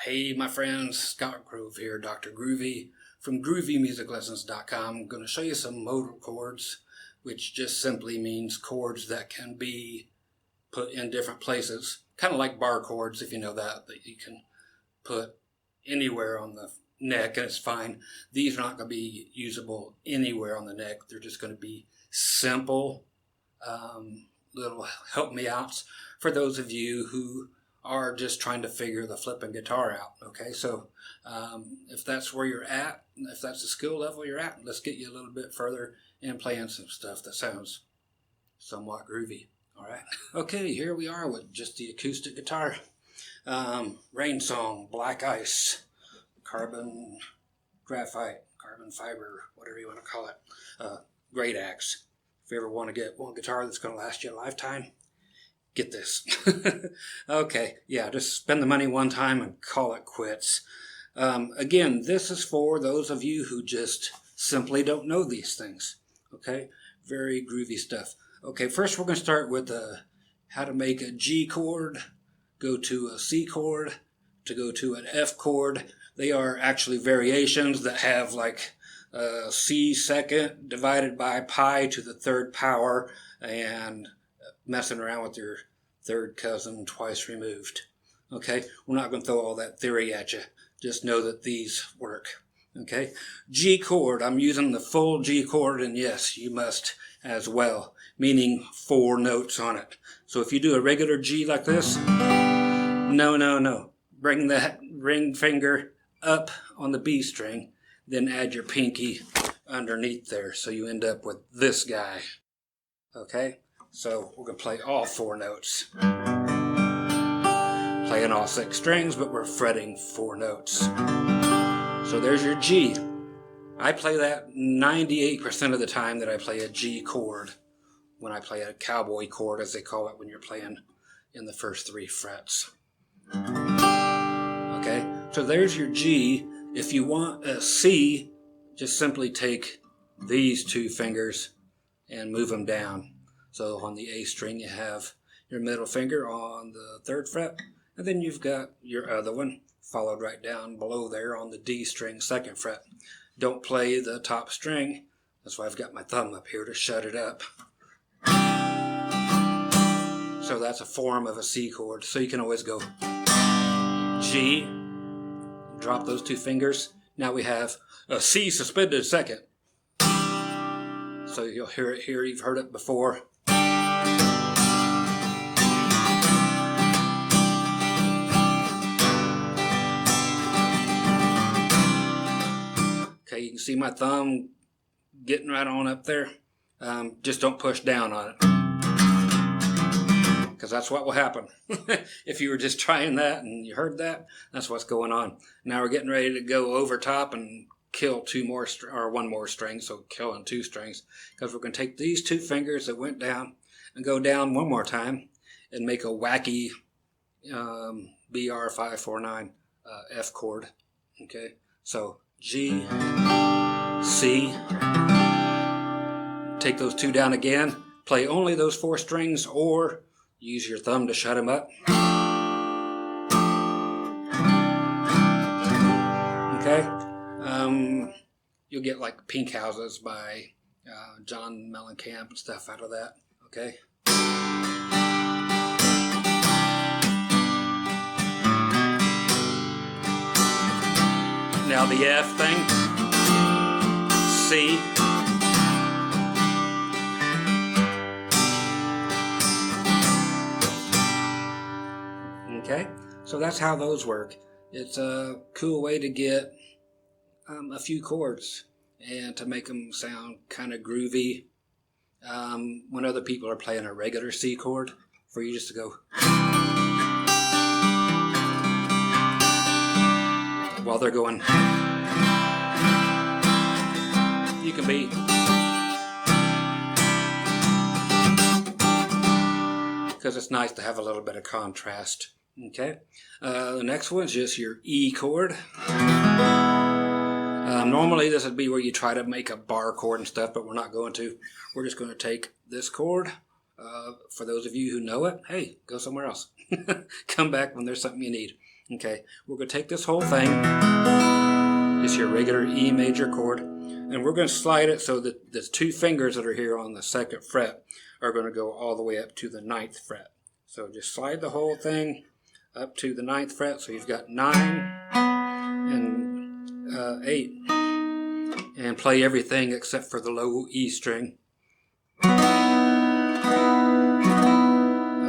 Hey my friends, Scott Grove here, Dr. Groovy from GroovyMusicLessons.com. I'm going to show you some modal chords, which just simply means chords that can be put in different places. Kind of like bar chords, if you know that you can put anywhere on the neck and it's fine. These are not going to be usable anywhere on the neck. They're just going to be simple little help me outs for those of you who are just trying to figure the flipping guitar out. Okay, so if that's where you're at, if that's the skill level you're at, let's get you a little bit further in playing some stuff that sounds somewhat groovy. All right, okay, here we are with just the acoustic guitar. Rain Song, Black Ice, Carbon Graphite, Carbon Fiber, whatever you want to call it. Great Axe. If you ever want to get one guitar that's going to last you a lifetime, get this. Okay, yeah, just spend the money one time and call it quits. Again, this is for those of you who just simply don't know these things. Okay, very groovy stuff. Okay, first we're going to start with how to make a G chord go to a C chord to go to an F chord. They are actually variations that have like C second divided by pi to the third power and messing around with your third cousin twice removed. Okay, we're not going to throw all that theory at you. Just know that these work. Okay, G chord, I'm using the full G chord, and yes, you must as well, meaning 4 notes on it. So if you do a regular G like this, no. Bring that ring finger up on the B string, then add your pinky underneath there, so you end up with this guy. Okay, so we're going to play all 4 notes. Playing all 6 strings, but we're fretting 4 notes. So there's your G. I play that 98% of the time that I play a G chord, when I play a cowboy chord, as they call it when you're playing in the first 3 frets. Okay, so there's your G. If you want a C, just simply take these 2 fingers and move them down. So on the A string you have your middle finger on the 3rd fret, and then you've got your other one followed right down below there on the D string 2nd fret. Don't play the top string. That's why I've got my thumb up here to shut it up. So that's a form of a C chord. So you can always go G, drop those 2 fingers. Now we have a C suspended 2nd. So you'll hear it here. You've heard it before. Okay, you can see my thumb getting right on up there. Just don't push down on it, because that's what will happen. If you were just trying that and you heard that, that's what's going on. Now we're getting ready to go over top and kill 2 more or 1 more string, so killing 2 strings, because we're going to take these 2 fingers that went down and go down 1 more time and make a wacky BR549 F chord. Okay, so G, C, take those 2 down again, play only those 4 strings, or use your thumb to shut them up. Okay, you'll get like Pink Houses by John Mellencamp and stuff out of that. Okay. Now the F thing, C, okay, so that's how those work. It's a cool way to get a few chords and to make them sound kind of groovy when other people are playing a regular C chord, for you just to go while they're going. You can be because it's nice to have a little bit of contrast. Okay, the next one is just your E chord. Normally this would be where you try to make a bar chord and stuff, but we're not going to. We're just going to take this chord. For those of you who know it, hey, go somewhere else. Come back when there's something you need. Okay, we're going to take this whole thing, just your regular E major chord, and we're going to slide it so that the 2 fingers that are here on the 2nd fret are going to go all the way up to the 9th fret. So just slide the whole thing up to the 9th fret, so you've got 9 and 8, and play everything except for the low E string.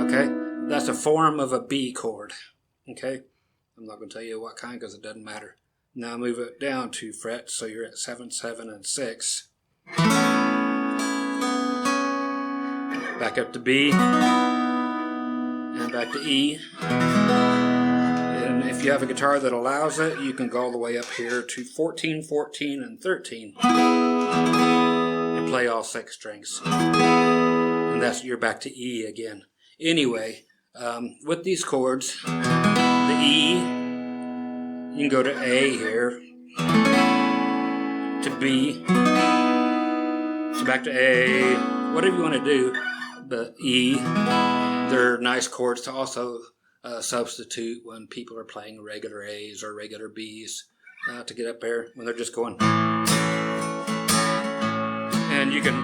Okay, that's a form of a B chord. Okay, I'm not going to tell you what kind because it doesn't matter. Now move it down 2 frets, so you're at 7, 7, and 6. Back up to B, and back to E. And if you have a guitar that allows it, you can go all the way up here to 14, 14, and 13, and play all 6 strings. And you're back to E again. Anyway, with these chords, the E, you can go to A here, to B, so back to A, whatever you want to do. But E, they're nice chords to also substitute when people are playing regular A's or regular B's to get up there when they're just going. And you can,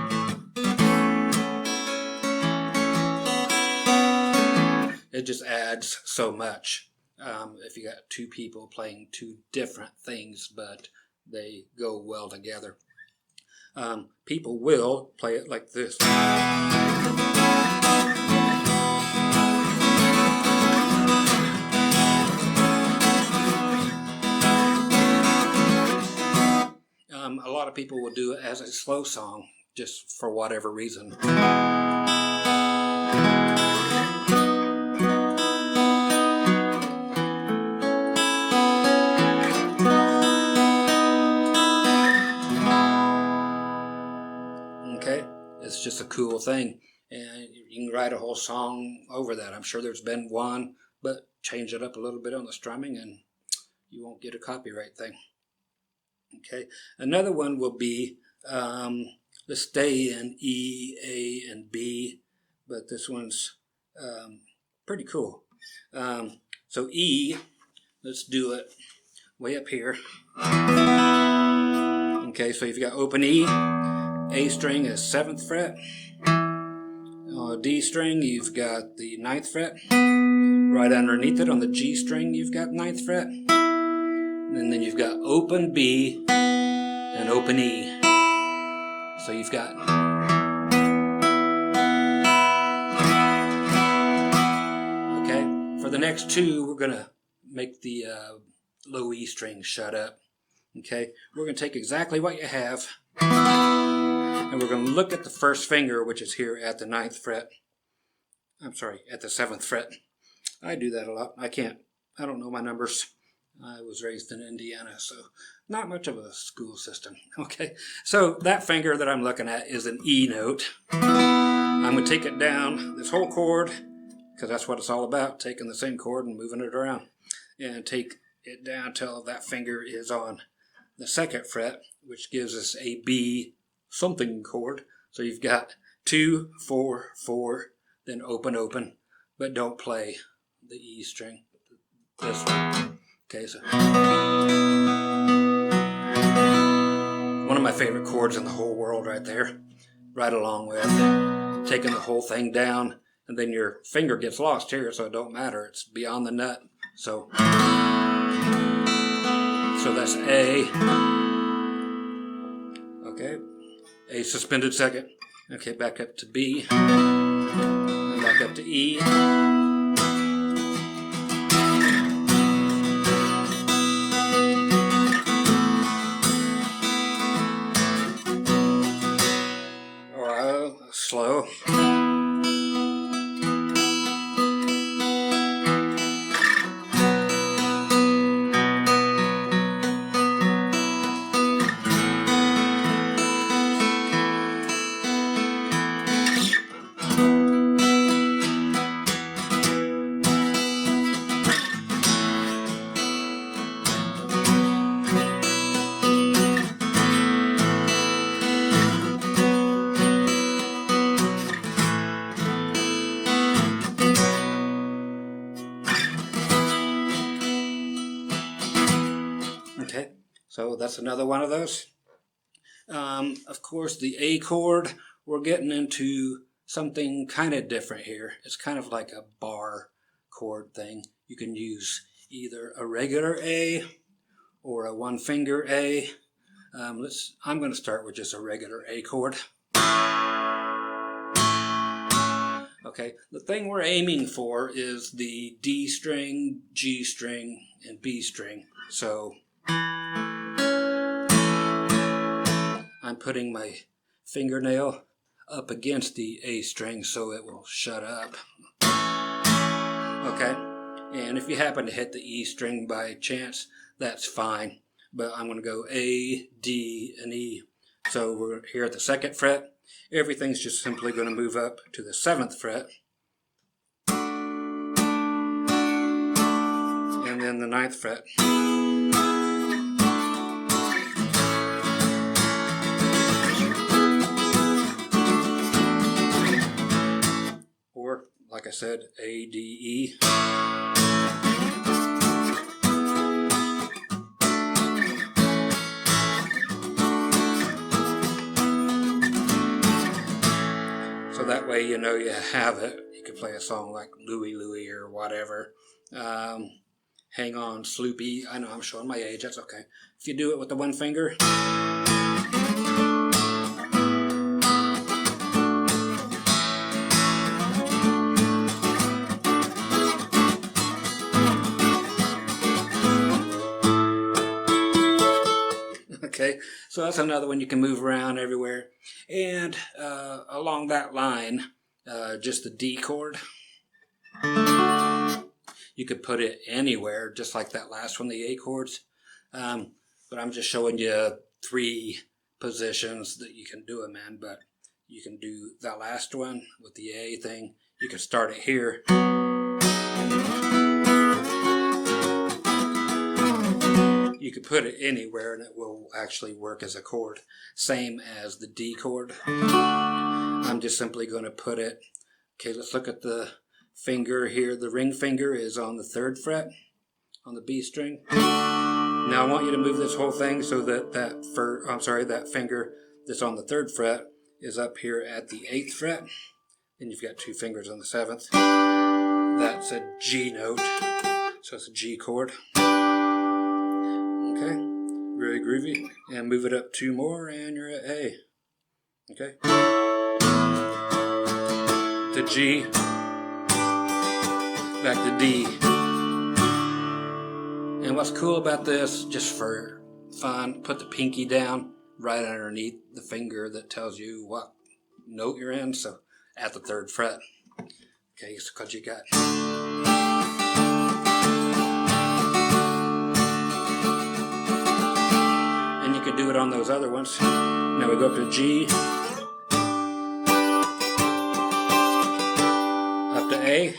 it just adds so much if you got 2 people playing 2 different things, but they go well together. People will play it like this. A lot of people will do it as a slow song, just for whatever reason. Okay, it's just a cool thing, and you can write a whole song over that. I'm sure there's been one, but change it up a little bit on the strumming and you won't get a copyright thing. Okay, another one will be, let's stay in E, A, and B, but this one's pretty cool. So E, let's do it way up here. Okay, so you've got open E, A string is 7th fret, D string you've got the 9th fret, right underneath it on the G string you've got 9th fret, and then you've got open B and open E. So you've got, okay, for the next 2 we're going to make the low E string shut up. Okay, we're going to take exactly what you have, and we're going to look at the 1st finger, which is here at the 9th fret. I'm sorry, at the 7th fret. I do that a lot. I don't know my numbers. I was raised in Indiana, so not much of a school system. Okay, so that finger that I'm looking at is an E note. I'm going to take it down, this whole chord, because that's what it's all about, taking the same chord and moving it around. And take it down till that finger is on the 2nd fret, which gives us a B something chord. So you've got 2, 4, 4, then open, open, but don't play the E string, this one. Okay, so one of my favorite chords in the whole world right there, right along with taking the whole thing down, and then your finger gets lost here, so it don't matter, it's beyond the nut. So that's A. Okay, A suspended 2nd. Okay, back up to B, and back up to E. Slow. So that's another one of those. Of course, the A chord, we're getting into something kind of different here. It's kind of like a bar chord thing. You can use either a regular A or a one finger A. I'm going to start with just a regular A chord. Okay, the thing we're aiming for is the D string, G string, and B string. So I'm putting my fingernail up against the A string so it will shut up. Okay, and if you happen to hit the E string by chance, that's fine. But I'm going to go A, D, and E. So we're here at the 2nd fret. Everything's just simply going to move up to the 7th fret. And then the 9th fret. Or, like I said, A, D, E. So that way you know you have it. You can play a song like Louie Louie or whatever. Hang on, Sloopy. I know I'm showing my age, that's okay. If you do it with the one finger. Okay, so that's another one you can move around everywhere. And along that line, just the D chord. You could put it anywhere, just like that last one, the A chords. But I'm just showing you 3 positions that you can do them in. But you can do that last one with the A thing. You can start it here. You could put it anywhere and it will actually work as a chord. Same as the D chord. I'm just simply going to put it. Okay, let's look at the finger here. The ring finger is on the 3rd fret on the B string. Now I want you to move this whole thing so that that finger that's on the 3rd fret is up here at the 8th fret. Then you've got 2 fingers on the 7th. That's a G note, so it's a G chord. Okay, really groovy. And move it up 2 more and you're at A. Okay. To G. Back to D. And what's cool about this, just for fun, put the pinky down right underneath the finger that tells you what note you're in. So at the 3rd fret. Okay, so what you got. And you can do it on those other ones. Now we go up to G. Up to A.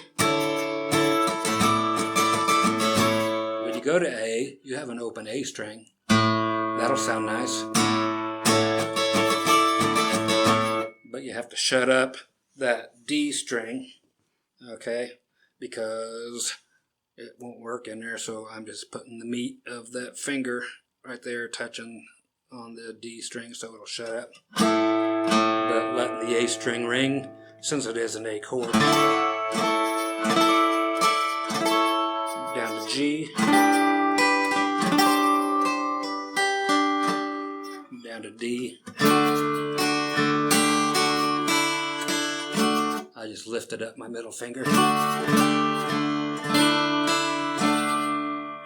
When you go to A, you have an open A string. That'll sound nice. But you have to shut up that D string, okay, because it won't work in there. So I'm just putting the meat of that finger right there touching on the D string so it'll shut up. But letting the A string ring since it is an A chord. Down to G. Down to D. I just lifted up my middle finger.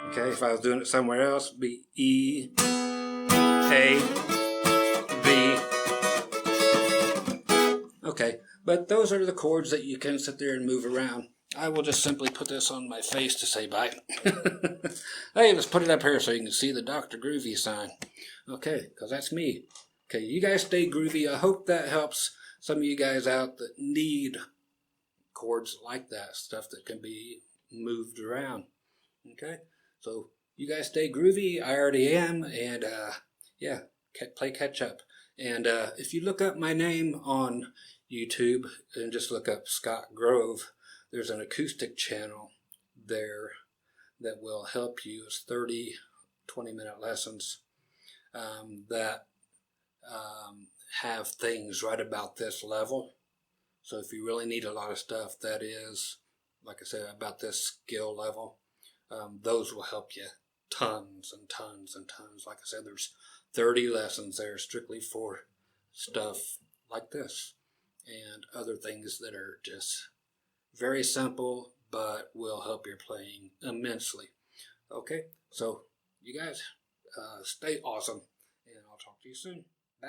Okay, if I was doing it somewhere else, it'd be E, A, B. Okay, but those are the chords that you can sit there and move around. I will just simply put this on my face to say bye. Hey, let's put it up here so you can see the Dr. Groovy sign. Okay, because that's me. Okay, you guys stay groovy. I hope that helps some of you guys out that need chords like that, stuff that can be moved around. Okay, so you guys stay groovy. I already am, and yeah, play catch up. And if you look up my name on YouTube and just look up Scott Grove, there's an acoustic channel there that will help you. It's 30 20-minute lessons. that have things right about this level. So if you really need a lot of stuff that is, like I said, about this skill level, those will help you tons and tons and tons. Like I said, there's 30 lessons there strictly for stuff like this and other things that are just very simple but will help your playing immensely. Okay, so you guys stay awesome, and I'll talk to you soon. Bye.